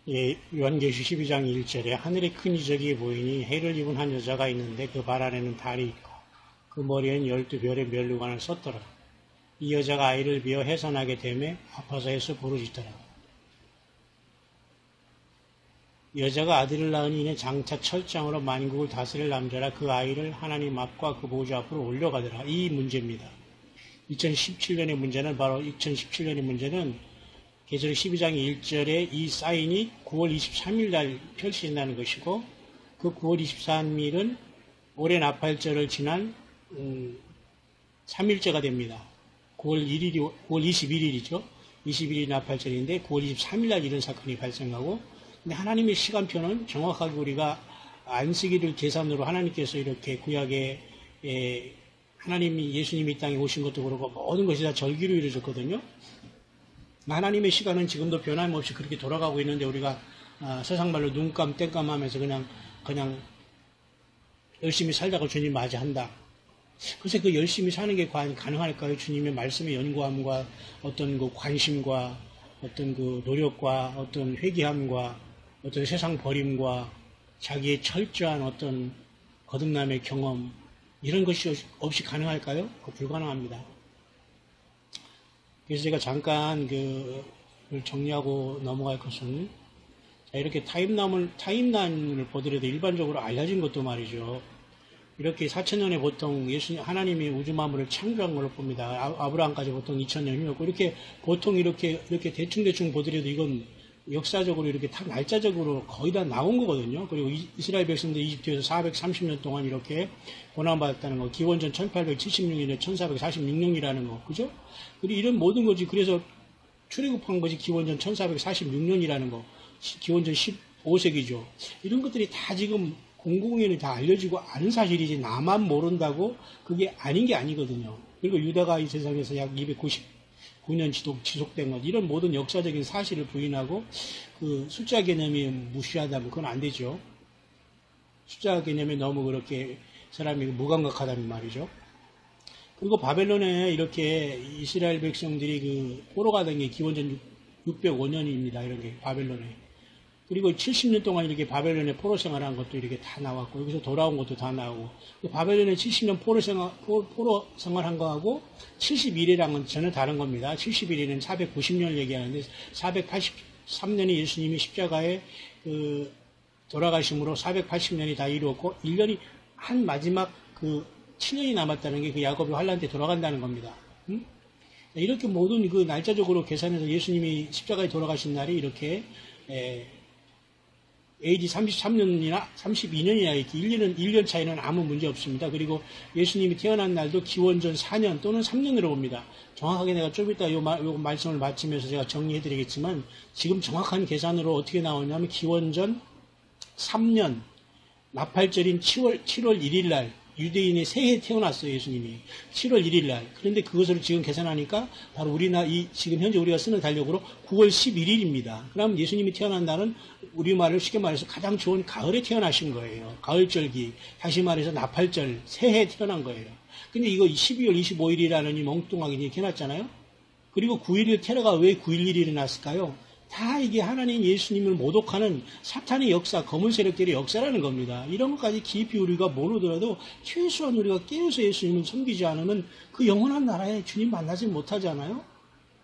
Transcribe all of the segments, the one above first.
예, 요한계시 12장 1절에 하늘에 큰 이적이 보이니 해를 입은 한 여자가 있는데 그 발 안에는 달이 있고 그 머리에는 12별의 면류관을 썼더라. 이 여자가 아이를 비어 해산하게 되매 아파서 해서 부르짖더라. 여자가 아들을 낳으니 이는 장차 철장으로 만국을 다스릴 남자라. 그 아이를 하나님 앞과 그 보좌 앞으로 올려가더라. 이 문제입니다. 2017년의 문제는 바로 2017년의 문제는 계시록 12장 1절에 이 사인이 9월 23일 날 펼쳐진다는 것이고, 그 9월 23일은 올해 나팔절을 지난 3일째가 됩니다. 9월 21일이죠. 21일이 나팔절인데 9월 23일 날 이런 사건이 발생하고, 근데 하나님의 시간표는 정확하게 우리가 안식일을 계산으로 하나님께서 이렇게 구약에 하나님이 예수님이 이 땅에 오신 것도 그렇고 모든 것이 다 절기로 이루어졌거든요. 하나님의 시간은 지금도 변함없이 그렇게 돌아가고 있는데 우리가 세상 말로 눈감 땡감 하면서 그냥 열심히 살다가 주님 맞이한다. 글쎄 그 열심히 사는 게 가능할까요? 주님의 말씀의 연구함과 어떤 그 관심과 어떤 그 노력과 어떤 회개함과 어떤 세상 버림과 자기의 철저한 어떤 거듭남의 경험, 이런 것이 없이 가능할까요? 불가능합니다. 그래서 제가 잠깐 그걸 정리하고 넘어갈 것은, 자, 이렇게 타임라인을 보더라도 일반적으로 알려진 것도 말이죠. 이렇게 4,000년에 보통 하나님이 우주 만물을 창조한 걸로 봅니다. 아브라함까지 보통 2,000년이었고, 이렇게 보통 이렇게 대충 보더라도 이건 역사적으로 이렇게 다 날짜적으로 거의 다 나온 거거든요. 그리고 이스라엘 백성들 이집트에서 430년 동안 이렇게 고난받았다는 거, 기원전 1876년에 1446년이라는 거, 그죠? 그리고 이런 모든 거지. 그래서 출애굽한 것이 기원전 1446년이라는 거, 기원전 15세기죠. 이런 것들이 다 지금 공공연히 다 알려지고 아는 사실이지 나만 모른다고 그게 아닌 게 아니거든요. 그리고 유다가 이 세상에서 약 299년 지속된 것, 이런 모든 역사적인 사실을 부인하고 그 숫자 개념이 무시하다면 그건 안 되죠. 숫자 개념에 너무 그렇게 사람이 무감각하다는 말이죠. 그리고 바벨론에 이렇게 이스라엘 백성들이 그 포로가 된 게 기원전 605년입니다. 이렇게 바벨론에. 그리고 70년 동안 이렇게 바벨론에 포로 생활한 것도 이렇게 다 나왔고, 여기서 돌아온 것도 다 나오고, 바벨론에 70년 포로 생활한 거하고 71일랑은 전혀 다른 겁니다. 71일은 490년을 얘기하는데, 483년이 예수님이 십자가에 돌아가심으로 480년이 다 이루었고, 1년이 한 마지막 7년이 남았다는 게 그 야곱이 환란 때 돌아간다는 겁니다. 이렇게 모든 그 날짜적으로 계산해서 예수님이 십자가에 돌아가신 날이 이렇게 AD 33년이나 32년이나 이렇게 1년 차이는 아무 문제 없습니다. 그리고 예수님이 태어난 날도 기원전 4년 또는 3년으로 봅니다. 정확하게 내가 좀 이따 요 말씀을 마치면서 제가 정리해 드리겠지만, 지금 정확한 계산으로 어떻게 나오냐면 기원전 3년 나팔절인 7월 1일 날 유대인의 새해 태어났어요, 예수님이. 7월 1일 날. 그런데 그것을 지금 계산하니까 바로 지금 현재 우리가 쓰는 달력으로 9월 11일입니다. 그럼 예수님이 태어난 날은 우리말을 쉽게 말해서 가장 좋은 가을에 태어나신 거예요. 가을절기. 다시 말해서 나팔절, 새해 태어난 거예요. 근데 이거 12월 25일이라는 이 멍뚱하게 이렇게 해놨잖아요. 그리고 9일을 테러가 왜 9.11이 일어났을까요? 다 이게 하나님 예수님을 모독하는 사탄의 역사, 검은 세력들의 역사라는 겁니다. 이런 것까지 깊이 우리가 모르더라도 최소한 우리가 깨어서 예수님을 섬기지 않으면 그 영원한 나라에 주님 만나지 못하잖아요.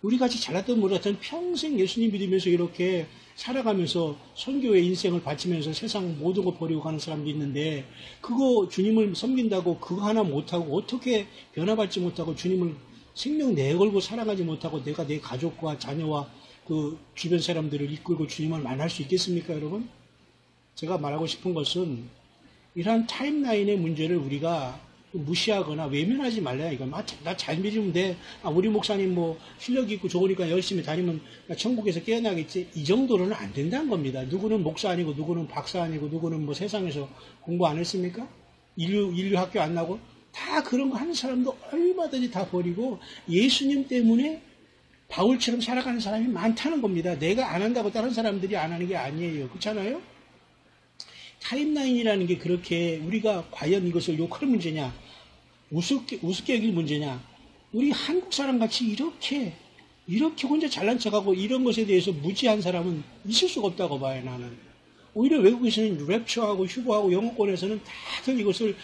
우리같이 잘났던 몰랐던 평생 예수님 믿으면서 이렇게 살아가면서 선교의 인생을 바치면서 세상 모든 거 버리고 가는 사람도 있는데, 그거 주님을 섬긴다고 그거 하나 못하고 어떻게 변화받지 못하고 주님을 생명 내걸고 살아가지 못하고 내가 내 가족과 자녀와 그 주변 사람들을 이끌고 주님을 만날 수 있겠습니까, 여러분? 제가 말하고 싶은 것은 이러한 타임라인의 문제를 우리가 무시하거나 외면하지 말래요. 이건 나 잘 믿으면 돼. 우리 목사님 뭐 실력이 있고 좋으니까 열심히 다니면 천국에서 깨어나겠지. 이 정도로는 안 된다는 겁니다. 누구는 목사 아니고 누구는 박사 아니고 누구는 뭐 세상에서 공부 안 했습니까? 인류 학교 안 나고 다 그런 거 하는 사람도 얼마든지 다 버리고 예수님 때문에 바울처럼 살아가는 사람이 많다는 겁니다. 내가 안 한다고 다른 사람들이 안 하는 게 아니에요. 그렇잖아요? 타임라인이라는 게 그렇게 우리가 과연 이것을 욕할 문제냐, 우습게 여길 문제냐. 우리 한국 사람 같이 이렇게 이렇게 혼자 잘난 척하고 이런 것에 대해서 무지한 사람은 있을 수가 없다고 봐요, 나는. 오히려 외국에서는 랩처하고 휴거하고 영어권에서는 다들 이것을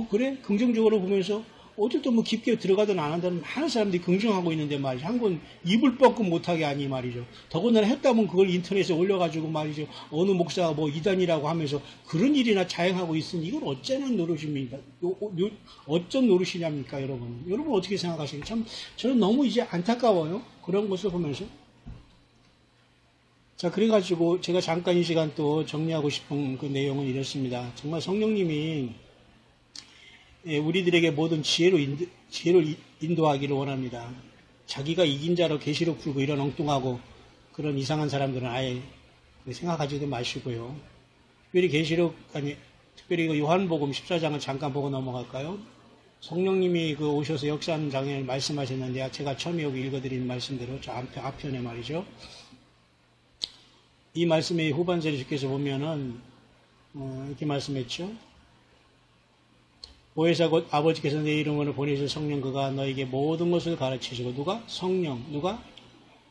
그래? 긍정적으로 보면서 어쨌든 뭐 깊게 들어가든 안 한다는 많은 사람들이 긍정하고 있는데 말이죠. 한건 입을 뻐끔 못하게 하니 말이죠. 더군다나 했다면 그걸 인터넷에 올려가지고 말이죠. 어느 목사가 뭐 이단이라고 하면서 그런 일이나 자행하고 있으니 이건 어쩌는 노릇입니까? 어쩐 노릇이냐입니까, 여러분? 여러분 어떻게 생각하십니까? 참 저는 너무 이제 안타까워요. 그런 것을 보면서. 자, 그래가지고 제가 잠깐 이 시간 또 정리하고 싶은 그 내용은 이렇습니다. 정말 성령님이 우리들에게 모든 지혜를 인도하기를 원합니다. 자기가 이긴 자로 계시록 풀고 이런 엉뚱하고 그런 이상한 사람들은 아예 생각하지도 마시고요. 특별히 그 요한복음 14장을 잠깐 보고 넘어갈까요? 성령님이 그 오셔서 역사하는 장면을 말씀하셨는데 제가 처음에 여기 읽어드린 말씀대로 저 앞편에 말이죠. 이 말씀의 후반절에 주께서 보면은 이렇게 말씀했죠. 보혜사 곧 아버지께서 내 이름으로 보내실 성령 그가 너에게 모든 것을 가르치시고 누가? 성령. 누가?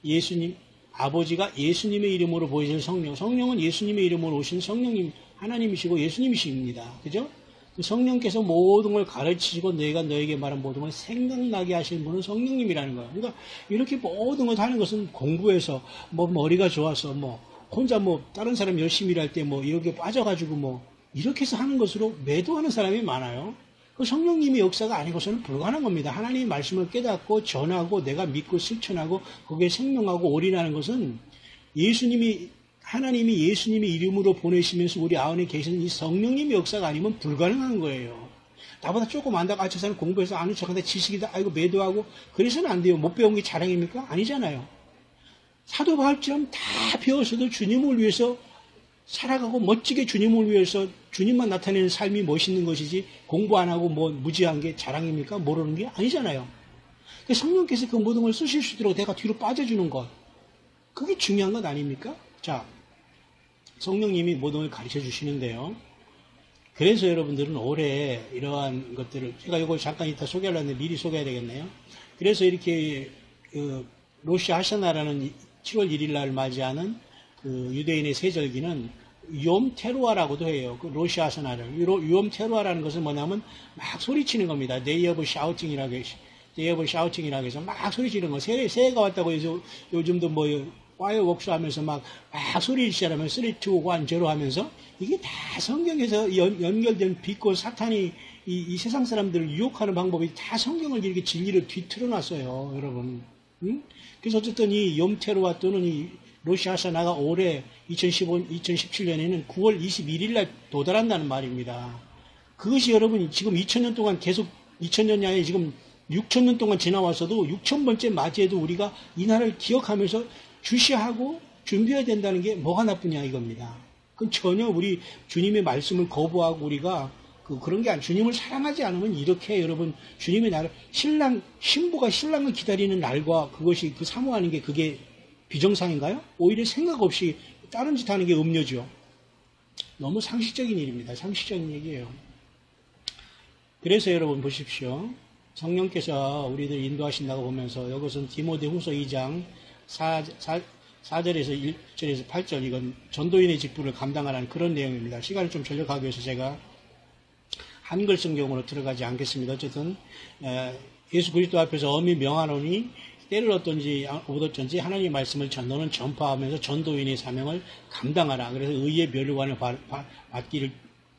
예수님. 아버지가 예수님의 이름으로 보이실 성령. 성령은 예수님의 이름으로 오신 성령님 하나님이시고 예수님이십니다. 그죠? 그 성령께서 모든 걸 가르치시고 내가 너에게 말한 모든 걸 생각나게 하시는 분은 성령님이라는 거예요. 그러니까 이렇게 모든 걸 하는 것은 공부해서 뭐 머리가 좋아서 뭐 혼자 뭐 다른 사람 열심히 일할 때 뭐 이렇게 빠져가지고 뭐 이렇게 해서 하는 것으로 매도하는 사람이 많아요. 그 성령님의 역사가 아니고서는 불가능한 겁니다. 하나님의 말씀을 깨닫고 전하고 내가 믿고 실천하고 거기에 생명하고 올인하는 것은 하나님이 예수님의 이름으로 보내시면서 우리 안에 계시는 이 성령님의 역사가 아니면 불가능한 거예요. 나보다 조금 안다고 저 사람 공부해서 아는 척한데 지식이다 아이고 매도하고 그래서는 안 돼요. 못 배운 게 자랑입니까? 아니잖아요. 사도 바울처럼 다 배웠어도 주님을 위해서 살아가고 멋지게 주님을 위해서 주님만 나타내는 삶이 멋있는 것이지 공부 안 하고 뭐 무지한 게 자랑입니까? 모르는 게 아니잖아요. 성령께서 그 모든 걸 쓰실 수 있도록 내가 뒤로 빠져주는 것. 그게 중요한 것 아닙니까? 자, 성령님이 모든 걸 가르쳐 주시는데요. 그래서 여러분들은 올해 이러한 것들을 제가 이거 잠깐 이따 소개하려는데 미리 소개해야 되겠네요. 그래서 이렇게 로시 하샤나라는 7월 1일 날 맞이하는 그 유대인의 세절기는 욤 테루아라고도 해요. 그 로시 하샤나를. 욤 테루아라는 것은 뭐냐면 막 소리치는 겁니다. Day of Shouting이라고 해서 막 소리치는 거. 새해가 왔다고 해서 요즘도 뭐 파이어웍스 하면서 막 소리를 시작하면 3, 2, 1, 0 하면서 이게 다 성경에서 연결된 빛과 사탄이 이 세상 사람들을 유혹하는 방법이 다 성경을 이렇게 진리를 뒤틀어 놨어요, 여러분. 응? 그래서 어쨌든 이 욤테루아 또는 이 로시 하샤나가 올해 2017년에는 9월 21일 날 도달한다는 말입니다. 그것이 여러분 지금 2000년 동안 계속 2000년이 아니라 지금 6000년 동안 지나왔어도 6000번째 맞이해도 우리가 이 날을 기억하면서 주시하고 준비해야 된다는 게 뭐가 나쁘냐 이겁니다. 그건 전혀 우리 주님의 말씀을 거부하고 우리가 그런 게 아니라 주님을 사랑하지 않으면 이렇게 여러분 주님의 날을 신부가 신랑을 기다리는 날과 그것이 사모하는 게 그게 비정상인가요? 오히려 생각 없이 다른 짓 하는 게 음료죠. 너무 상식적인 일입니다. 상식적인 얘기예요. 그래서 여러분 보십시오. 성령께서 우리들 인도하신다고 보면서 이것은 디모데후서 2장 4절에서 1절에서 8절 이건 전도인의 직분을 감당하라는 그런 내용입니다. 시간을 좀 절약하기 위해서 제가 한글 성경으로 들어가지 않겠습니다. 어쨌든 예수 그리스도 앞에서 엄히 명하노니 때를 얻었든지 하나님의 말씀을 너는 전파하면서 전도인의 사명을 감당하라. 그래서 의의 면류관을 받기를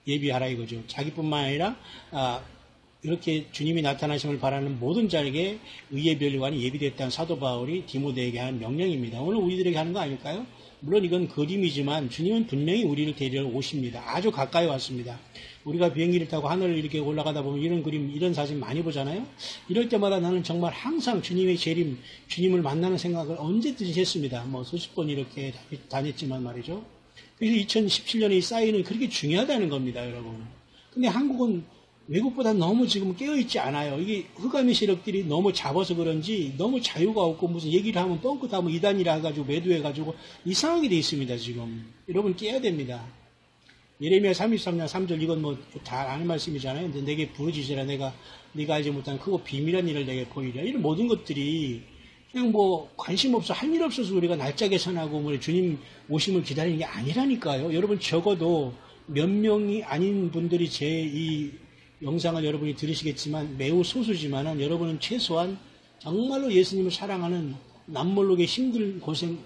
예비하라 이거죠. 자기뿐만 아니라 이렇게 주님이 나타나심을 바라는 모든 자에게 의의 면류관이 예비됐다는 사도 바울이 디모데에게 하는 명령입니다. 오늘 우리들에게 하는 거 아닐까요? 물론 이건 그림이지만 주님은 분명히 우리를 데리러 오십니다. 아주 가까이 왔습니다. 우리가 비행기를 타고 하늘을 이렇게 올라가다 보면 이런 그림, 이런 사진 많이 보잖아요. 이럴 때마다 나는 정말 항상 주님의 재림, 주님을 만나는 생각을 언제든지 했습니다. 뭐 수십 번 이렇게 다녔지만 말이죠. 그래서 2017년에 이 사인은 그렇게 중요하다는 겁니다, 여러분. 근데 한국은 외국보다 너무 지금 깨어있지 않아요. 이게 흑암의 세력들이 너무 잡아서 그런지 너무 자유가 없고 무슨 얘기를 하면 뻥끗하면 이단이라 해가지고 매도해가지고 이상하게 돼 있습니다, 지금. 여러분 깨야 됩니다. 예레미야 33장 3절 이건 뭐 다 아는 말씀이잖아요. 근데 내게 부르짖으라 네가 알지 못한 크고 비밀한 일을 내게 보이랴. 이런 모든 것들이 그냥 뭐 관심 없어 할 일 없어서 우리가 날짜 계산하고 뭐 주님 오심을 기다리는 게 아니라니까요. 여러분 적어도 몇 명이 아닌 분들이 제 이 영상을 여러분이 들으시겠지만 매우 소수지만은 여러분은 최소한 정말로 예수님을 사랑하는 남모르게 힘든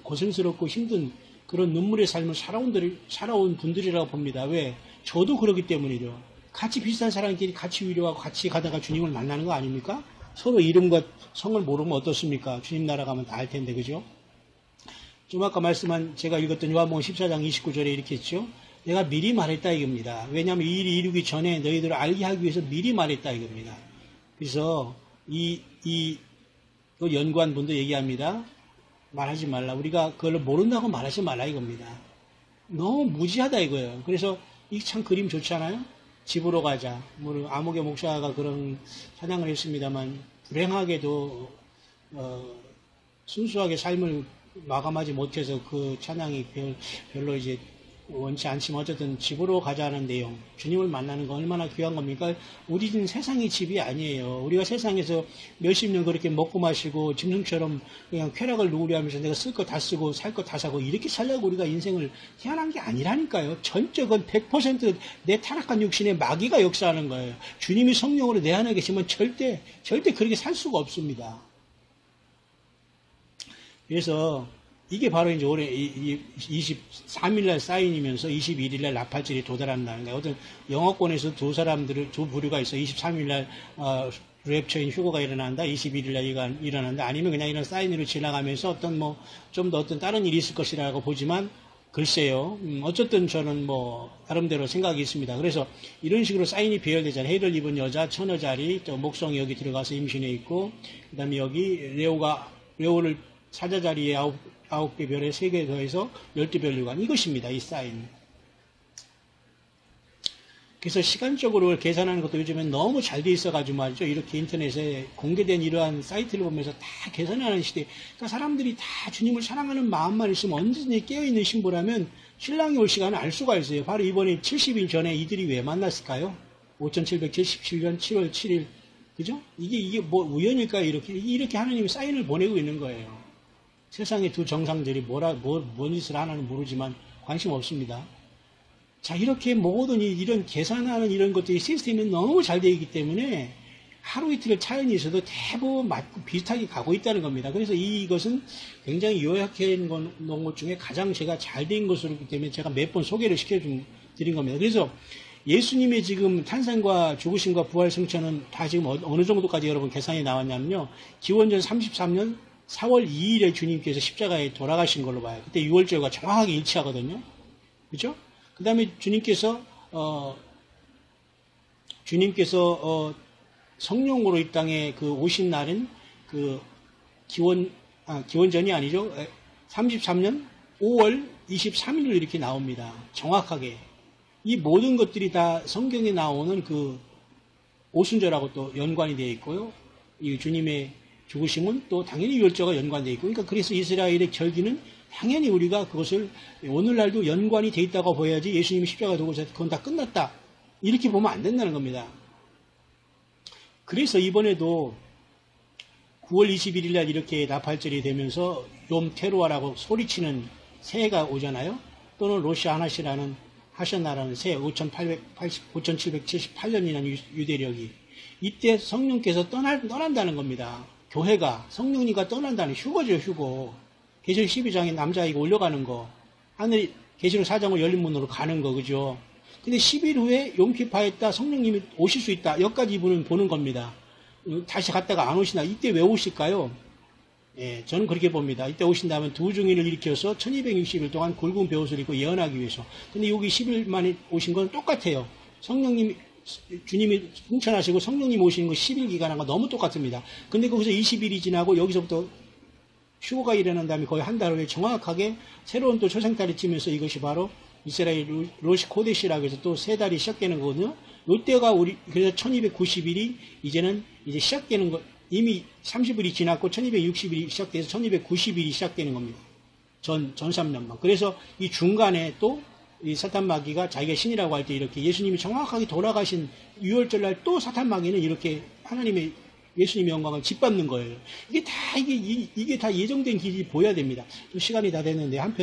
고생스럽고 힘든 그런 눈물의 삶을 살아온 분들이라고 봅니다. 왜? 저도 그러기 때문이죠. 같이 비슷한 사람끼리 같이 위로하고 같이 가다가 주님을 만나는 거 아닙니까? 서로 이름과 성을 모르면 어떻습니까? 주님 나라 가면 다 알 텐데, 그죠? 좀 아까 말씀한 제가 읽었던 요한복음 14장 29절에 이렇게 했죠. 내가 미리 말했다 이겁니다. 왜냐하면 이 일이 이루기 전에 너희들을 알게 하기 위해서 미리 말했다 이겁니다. 그래서 그 연구한 분도 얘기합니다. 말하지 말라. 우리가 그걸 모른다고 말하지 말라 이겁니다. 너무 무지하다 이거예요. 그래서 이 참 그림 좋잖아요. 집으로 가자. 뭐 아무개 목사가 그런 찬양을 했습니다만 불행하게도 순수하게 삶을 마감하지 못해서 그 찬양이 별로 이제 원치 않지만 어쨌든 집으로 가자는 내용, 주님을 만나는 거 얼마나 귀한 겁니까? 우리는 세상이 집이 아니에요. 우리가 세상에서 몇십 년 그렇게 먹고 마시고 짐승처럼 그냥 쾌락을 누리려 하면서 내가 쓸 거 다 쓰고 살 거 다 사고 이렇게 살려고 우리가 인생을 태어난 게 아니라니까요. 전적은 100% 내 타락한 육신의 마귀가 역사하는 거예요. 주님이 성령으로 내 안에 계시면 절대 그렇게 살 수가 없습니다. 그래서 이게 바로 이제 올해 23일날 사인이면서 21일날 나팔절이 도달한다는 거예요. 어떤 영어권에서 두 부류가 있어. 23일날 랩처인 휴거가 일어난다. 21일날 일어난다. 아니면 그냥 이런 사인으로 지나가면서 어떤 좀 더 어떤 다른 일이 있을 것이라고 보지만 글쎄요. 어쨌든 저는 나름대로 생각이 있습니다. 그래서 이런 식으로 사인이 배열되잖아요. 해를 입은 여자, 처녀 자리, 또 목성이 여기 들어가서 임신해 있고, 그 다음에 여기 레오를 사자 자리에 9개 별에 3개 더해서 12별 유관. 이것입니다. 이 사인. 그래서 시간적으로 계산하는 것도 요즘엔 너무 잘 돼 있어가지고 말이죠. 이렇게 인터넷에 공개된 이러한 사이트를 보면서 다 계산하는 시대. 그러니까 사람들이 다 주님을 사랑하는 마음만 있으면 언제든지 깨어있는 신부라면 신랑이 올 시간을 알 수가 있어요. 바로 이번에 70일 전에 이들이 왜 만났을까요? 5777년 7월 7일. 그죠? 이게 우연일까요? 이렇게 하나님이 사인을 보내고 있는 거예요. 세상의 두 정상들이 뭔 짓을 하나는 모르지만 관심 없습니다. 자, 이렇게 모든 이런 계산하는 이런 것들이 시스템이 너무 잘 되어 있기 때문에 하루 이틀 차이는 있어도 대부분 맞고 비슷하게 가고 있다는 겁니다. 그래서 이것은 굉장히 요약해 놓은 것 중에 가장 제가 잘 된 것이기 때문에 제가 몇 번 소개를 시켜드린 겁니다. 그래서 예수님의 지금 탄생과 죽으심과 부활 승천은 다 지금 어느 정도까지 여러분 계산이 나왔냐면요. 기원전 33년 4월 2일에 주님께서 십자가에 돌아가신 걸로 봐요. 그때 6월절과 정확하게 일치하거든요. 그죠? 그 다음에 주님께서 성령으로 이 땅에 오신 날은 기원전이 아니죠. 33년 5월 23일로 이렇게 나옵니다. 정확하게. 이 모든 것들이 다 성경에 나오는 오순절하고 또 연관이 되어 있고요. 이 주님의 죽으심은 또 당연히 유월절과 연관되어 있고, 그러니까 그래서 이스라엘의 절기는 당연히 우리가 그것을 오늘날도 연관이 되어 있다고 보여야지 예수님이 십자가 도고 그건 다 끝났다. 이렇게 보면 안 된다는 겁니다. 그래서 이번에도 9월 21일 날 이렇게 나팔절이 되면서 욤 테루아라고 소리치는 새해가 오잖아요. 또는 로시 하샤나라는 새 5778년이라는 유대력이 이때 성령께서 떠난다는 겁니다. 교회가 성령님과 떠난다는 휴거죠. 휴거. 계시록 12장에 남자아이가 올라가는 거. 하늘이 계시록 4장으로 열린 문으로 가는 거. 그죠? 근데 10일 후에 용피파했다. 성령님이 오실 수 있다. 여기까지 이분은 보는 겁니다. 다시 갔다가 안 오시나. 이때 왜 오실까요? 예, 저는 그렇게 봅니다. 이때 오신다면 두 중인을 일으켜서 1260일 동안 굵은 베옷을 입고 예언하기 위해서. 근데 여기 10일 만에 오신 건 똑같아요. 주님이 승천하시고 성령님 오시는 거 10일 기간하고 너무 똑같습니다. 근데 거기서 20일이 지나고 여기서부터 휴거가 일어난 다음에 거의 한 달 후에 정확하게 새로운 또 초생달이 치면서 이것이 바로 이스라엘 로시 코데시라고 해서 또 세 달이 시작되는 거거든요. 이때가 그래서 1290일이 이제 시작되는 거, 이미 30일이 지났고 1260일이 시작돼서 1290일이 시작되는 겁니다. 전 3년만. 그래서 이 중간에 또 이 사탄 마귀가 자기가 신이라고 할 때 이렇게 예수님이 정확하게 돌아가신 6월절 날 또 사탄 마귀는 이렇게 하나님의 예수님의 영광을 짓밟는 거예요. 이게 다 예정된 길이 보여야 됩니다. 좀 시간이 다 됐는데 한편